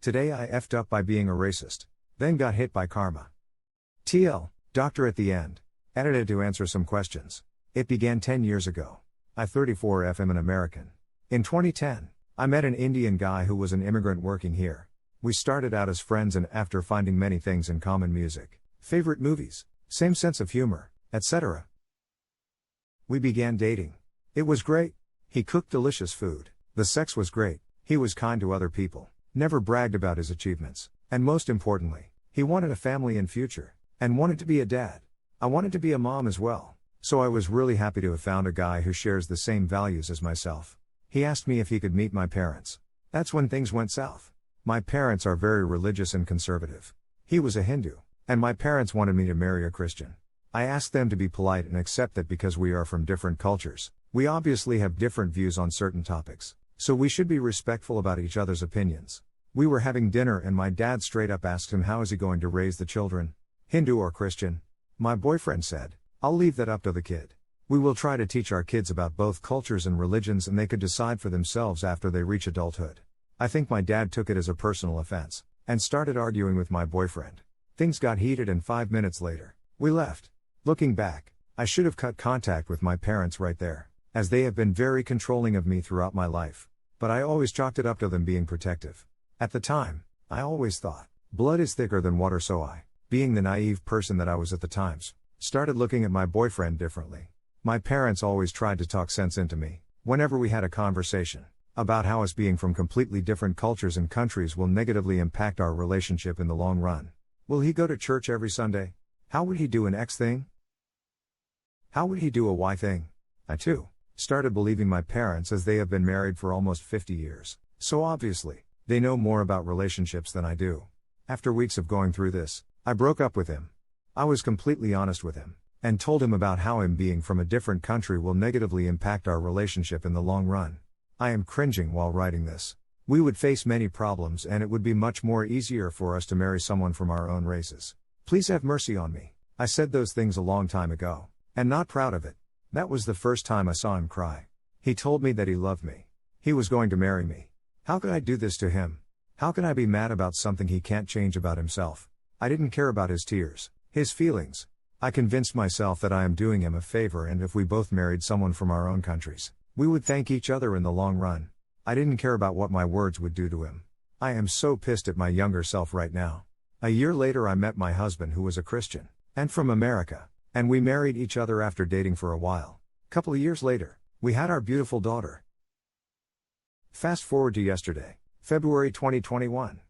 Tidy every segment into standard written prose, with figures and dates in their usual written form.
Today I effed up by being a racist. Then got hit by karma. TL, doctor at the end. Edited to answer some questions. It began 10 years ago. I 34 FM an American. In 2010, I met an Indian guy who was an immigrant working here. We started out as friends and after finding many things in common, music, favorite movies, same sense of humor, etc. We began dating. It was great. He cooked delicious food. The sex was great. He was kind to other people. Never bragged about his achievements. And most importantly, he wanted a family and future. And wanted to be a dad. I wanted to be a mom as well. So I was really happy to have found a guy who shares the same values as myself. He asked me if he could meet my parents. That's when things went south. My parents are very religious and conservative. He was a Hindu. And my parents wanted me to marry a Christian. I asked them to be polite and accept that because we are from different cultures, we obviously have different views on certain topics. So we should be respectful about each other's opinions. We were having dinner and my dad straight up asked him how is he going to raise the children, Hindu or Christian? My boyfriend said, I'll leave that up to the kid. We will try to teach our kids about both cultures and religions and they could decide for themselves after they reach adulthood. I think my dad took it as a personal offense, and started arguing with my boyfriend. Things got heated and 5 minutes later, we left. Looking back, I should have cut contact with my parents right there, as they have been very controlling of me throughout my life. But I always chalked it up to them being protective. At the time, I always thought, blood is thicker than water, so I, being the naive person that I was at the times, started looking at my boyfriend differently. My parents always tried to talk sense into me, whenever we had a conversation, about how us being from completely different cultures and countries will negatively impact our relationship in the long run. Will he go to church every Sunday? How would he do an X thing? How would he do a Y thing? I too, started believing my parents as they have been married for almost 50 years, so obviously, they know more about relationships than I do. After weeks of going through this, I broke up with him. I was completely honest with him, and told him about how him being from a different country will negatively impact our relationship in the long run. I am cringing while writing this. We would face many problems and it would be much more easier for us to marry someone from our own races. Please have mercy on me. I said those things a long time ago, and not proud of it. That was the first time I saw him cry. He told me that he loved me. He was going to marry me. How could I do this to him? How can I be mad about something he can't change about himself? I didn't care about his tears, his feelings. I convinced myself that I am doing him a favor and if we both married someone from our own countries, we would thank each other in the long run. I didn't care about what my words would do to him. I am so pissed at my younger self right now. A year later I met my husband who was a Christian, and from America, and we married each other after dating for a while. Couple of years later, we had our beautiful daughter. Fast forward to yesterday, February 2021.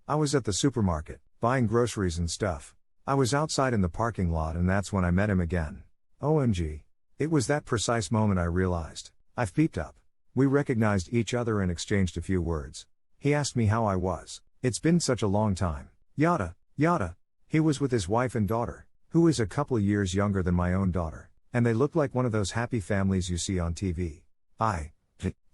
I was at the supermarket, buying groceries and stuff. I was outside in the parking lot and that's when I met him again. OMG. It was that precise moment I realized, I've peeped up. We recognized each other and exchanged a few words. He asked me how I was. It's been such a long time. Yada, yada. He was with his wife and daughter, who is a couple years younger than my own daughter, and they look like one of those happy families you see on TV. I,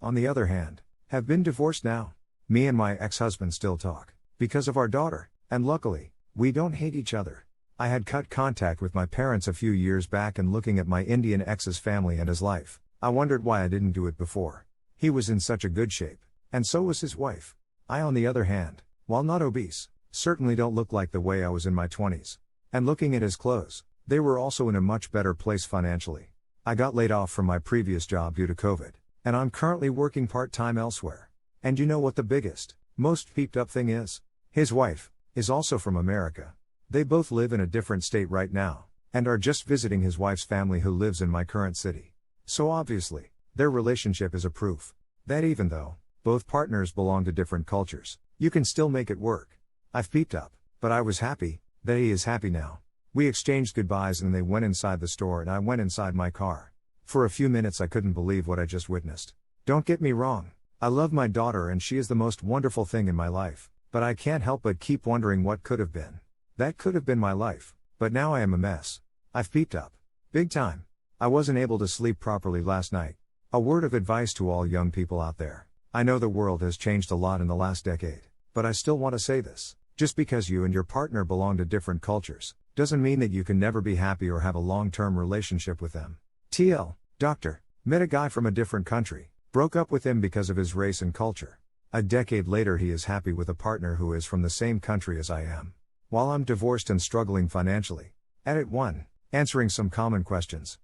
on the other hand, have been divorced now. Me and my ex-husband still talk, because of our daughter, and luckily, we don't hate each other. I had cut contact with my parents a few years back and looking at my Indian ex's family and his life, I wondered why I didn't do it before. He was in such a good shape, and so was his wife. I on the other hand, while not obese, certainly don't look like the way I was in my 20s. And looking at his clothes, they were also in a much better place financially. I got laid off from my previous job due to COVID, and I'm currently working part-time elsewhere. And you know what the biggest, most peeped up thing is? His wife is also from America. They both live in a different state right now, and are just visiting his wife's family who lives in my current city. So obviously, their relationship is a proof that even though both partners belong to different cultures, you can still make it work. I've peeped up, but I was happy that he is happy now. We exchanged goodbyes and they went inside the store and I went inside my car. For a few minutes I couldn't believe what I just witnessed. Don't get me wrong, I love my daughter and she is the most wonderful thing in my life, but I can't help but keep wondering what could have been. That could have been my life, but now I am a mess. I've peeped up. Big time. I wasn't able to sleep properly last night. A word of advice to all young people out there. I know the world has changed a lot in the last decade, but I still want to say this. Just because you and your partner belong to different cultures, doesn't mean that you can never be happy or have a long-term relationship with them. TL, doctor, met a guy from a different country, broke up with him because of his race and culture. A decade later he is happy with a partner who is from the same country as I am. While I'm divorced and struggling financially. Edit 1. Answering some common questions.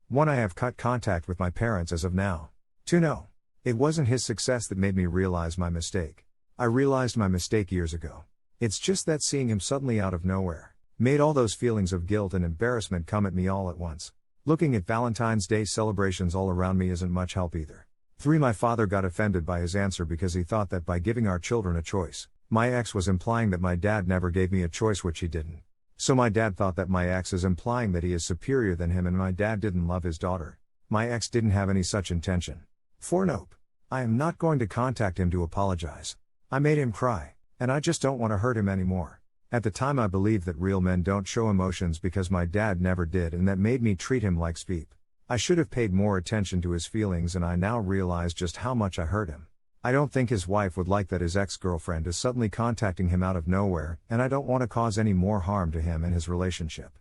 1. I have cut contact with my parents as of now. 2. No. It wasn't his success that made me realize my mistake. I realized my mistake years ago. It's just that seeing him suddenly out of nowhere made all those feelings of guilt and embarrassment come at me all at once. Looking at Valentine's Day celebrations all around me isn't much help either. 3. My father got offended by his answer because he thought that by giving our children a choice, my ex was implying that my dad never gave me a choice, which he didn't. So my dad thought that my ex is implying that he is superior than him and my dad didn't love his daughter. My ex didn't have any such intention. 4. Nope. I am not going to contact him to apologize. I made him cry, and I just don't want to hurt him anymore. At the time I believed that real men don't show emotions because my dad never did, and that made me treat him like Speep. I should have paid more attention to his feelings, and I now realize just how much I hurt him. I don't think his wife would like that his ex-girlfriend is suddenly contacting him out of nowhere, and I don't want to cause any more harm to him and his relationship.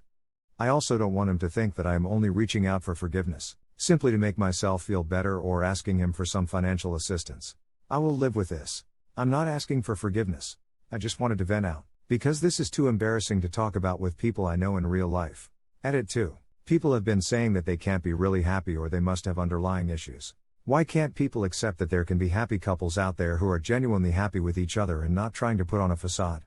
I also don't want him to think that I am only reaching out for forgiveness, simply to make myself feel better or asking him for some financial assistance. I will live with this. I'm not asking for forgiveness. I just wanted to vent out, because this is too embarrassing to talk about with people I know in real life. Edit 2. People have been saying that they can't be really happy or they must have underlying issues. Why can't people accept that there can be happy couples out there who are genuinely happy with each other and not trying to put on a facade?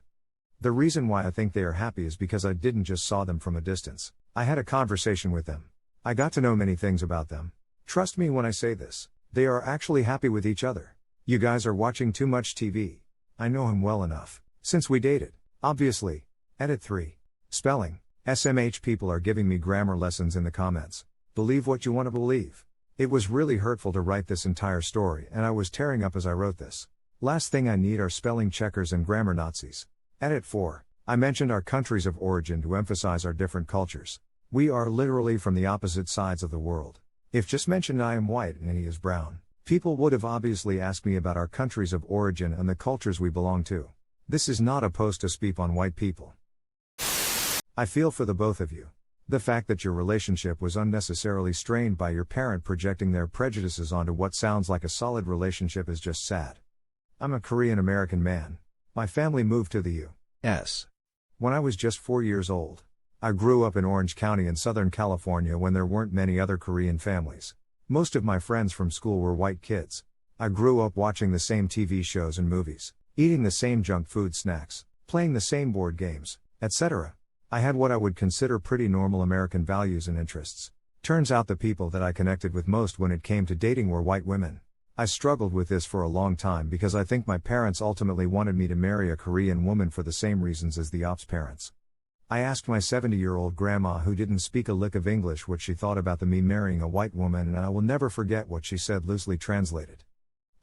The reason why I think they are happy is because I didn't just saw them from a distance. I had a conversation with them. I got to know many things about them. Trust me when I say this. They are actually happy with each other. You guys are watching too much TV. I know him well enough. Since we dated. Obviously. Edit 3. Spelling. SMH people are giving me grammar lessons in the comments. Believe what you want to believe. It was really hurtful to write this entire story and I was tearing up as I wrote this. Last thing I need are spelling checkers and grammar Nazis. Edit 4. I mentioned our countries of origin to emphasize our different cultures. We are literally from the opposite sides of the world. If just mentioned I am white and he is brown, people would have obviously asked me about our countries of origin and the cultures we belong to. This is not a post to speak on white people. I feel for the both of you. The fact that your relationship was unnecessarily strained by your parent projecting their prejudices onto what sounds like a solid relationship is just sad. I'm a Korean American man. My family moved to the U.S. when I was just 4 years old. I grew up in Orange County in Southern California when there weren't many other Korean families. Most of my friends from school were white kids. I grew up watching the same TV shows and movies, eating the same junk food snacks, playing the same board games, etc. I had what I would consider pretty normal American values and interests. Turns out the people that I connected with most when it came to dating were white women. I struggled with this for a long time because I think my parents ultimately wanted me to marry a Korean woman for the same reasons as the op's parents. I asked my 70-year-old grandma, who didn't speak a lick of English, what she thought about me marrying a white woman, and I will never forget what she said, loosely translated.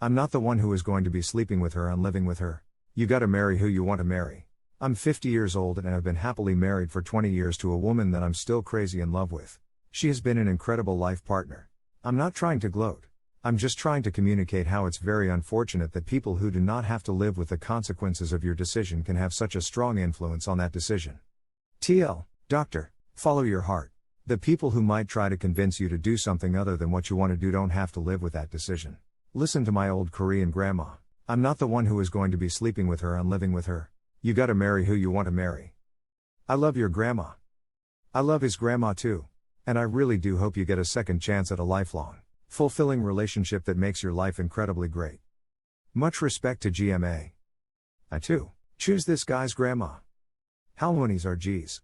I'm not the one who is going to be sleeping with her and living with her. You gotta marry who you want to marry. I'm 50 years old and have been happily married for 20 years to a woman that I'm still crazy in love with. She has been an incredible life partner. I'm not trying to gloat. I'm just trying to communicate how it's very unfortunate that people who do not have to live with the consequences of your decision can have such a strong influence on that decision. TL, doctor, follow your heart. The people who might try to convince you to do something other than what you want to do don't have to live with that decision. Listen to my old Korean grandma. I'm not the one who is going to be sleeping with her and living with her. You gotta marry who you want to marry. I love your grandma. I love his grandma too. And I really do hope you get a second chance at a lifelong, fulfilling relationship that makes your life incredibly great. Much respect to GMA. I too choose this guy's grandma. Halmonis are G's.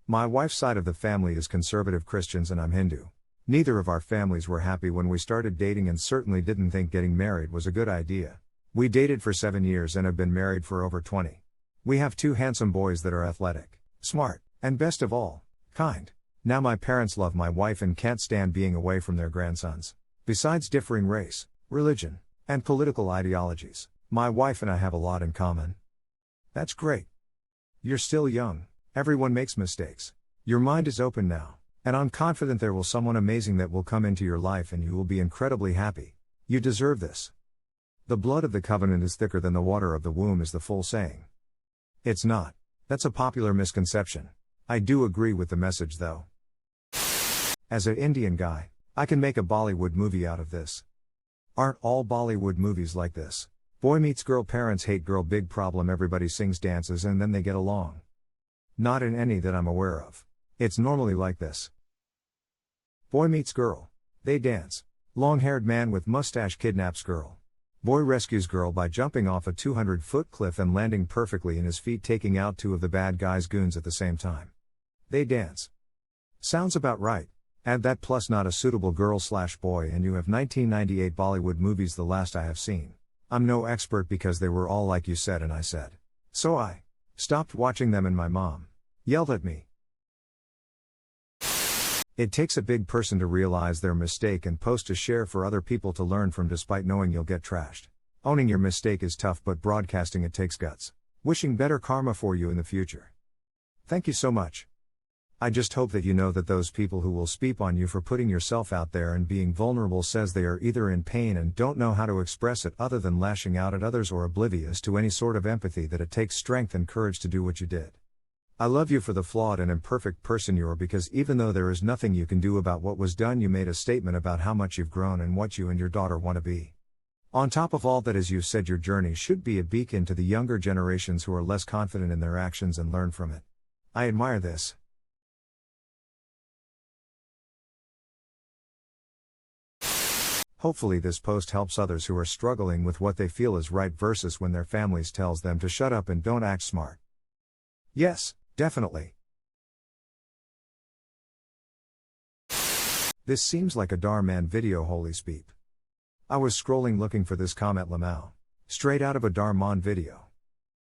My wife's side of the family is conservative Christians and I'm Hindu. Neither of our families were happy when we started dating and certainly didn't think getting married was a good idea. We dated for 7 years and have been married for over 20. We have 2 handsome boys that are athletic, smart, and best of all, kind. Now my parents love my wife and can't stand being away from their grandsons. Besides differing race, religion, and political ideologies, my wife and I have a lot in common. That's great. You're still young, everyone makes mistakes. Your mind is open now, and I'm confident there will someone amazing that will come into your life and you will be incredibly happy. You deserve this. The blood of the covenant is thicker than the water of the womb is the full saying. It's not. That's a popular misconception. I do agree with the message though. As an Indian guy, I can make a Bollywood movie out of this. Aren't all Bollywood movies like this? Boy meets girl, parents hate girl, big problem, everybody sings, dances, and then they get along. Not in any that I'm aware of. It's normally like this. Boy meets girl. They dance. Long-haired man with mustache kidnaps girl. Boy rescues girl by jumping off a 200-foot cliff and landing perfectly in his feet, taking out two of the bad guy's goons at the same time. They dance. Sounds about right. Add that plus not a suitable girl/boy and you have 1998 Bollywood movies, the last I have seen. I'm no expert because they were all like you said and I said. So I stopped watching them and my mom yelled at me. It takes a big person to realize their mistake and post to share for other people to learn from, despite knowing you'll get trashed. Owning your mistake is tough, but broadcasting it takes guts. Wishing better karma for you in the future. Thank you so much. I just hope that you know that those people who will speak on you for putting yourself out there and being vulnerable says they are either in pain and don't know how to express it other than lashing out at others, or oblivious to any sort of empathy that it takes strength and courage to do what you did. I love you for the flawed and imperfect person you are, because even though there is nothing you can do about what was done, you made a statement about how much you've grown and what you and your daughter want to be. On top of all that, as you said, your journey should be a beacon to the younger generations who are less confident in their actions and learn from it. I admire this. Hopefully this post helps others who are struggling with what they feel is right versus when their families tells them to shut up and don't act smart. Yes, definitely. This seems like a Dhar man video, holy speep. I was scrolling looking for this comment, Lamau. Straight out of a Dhar man video.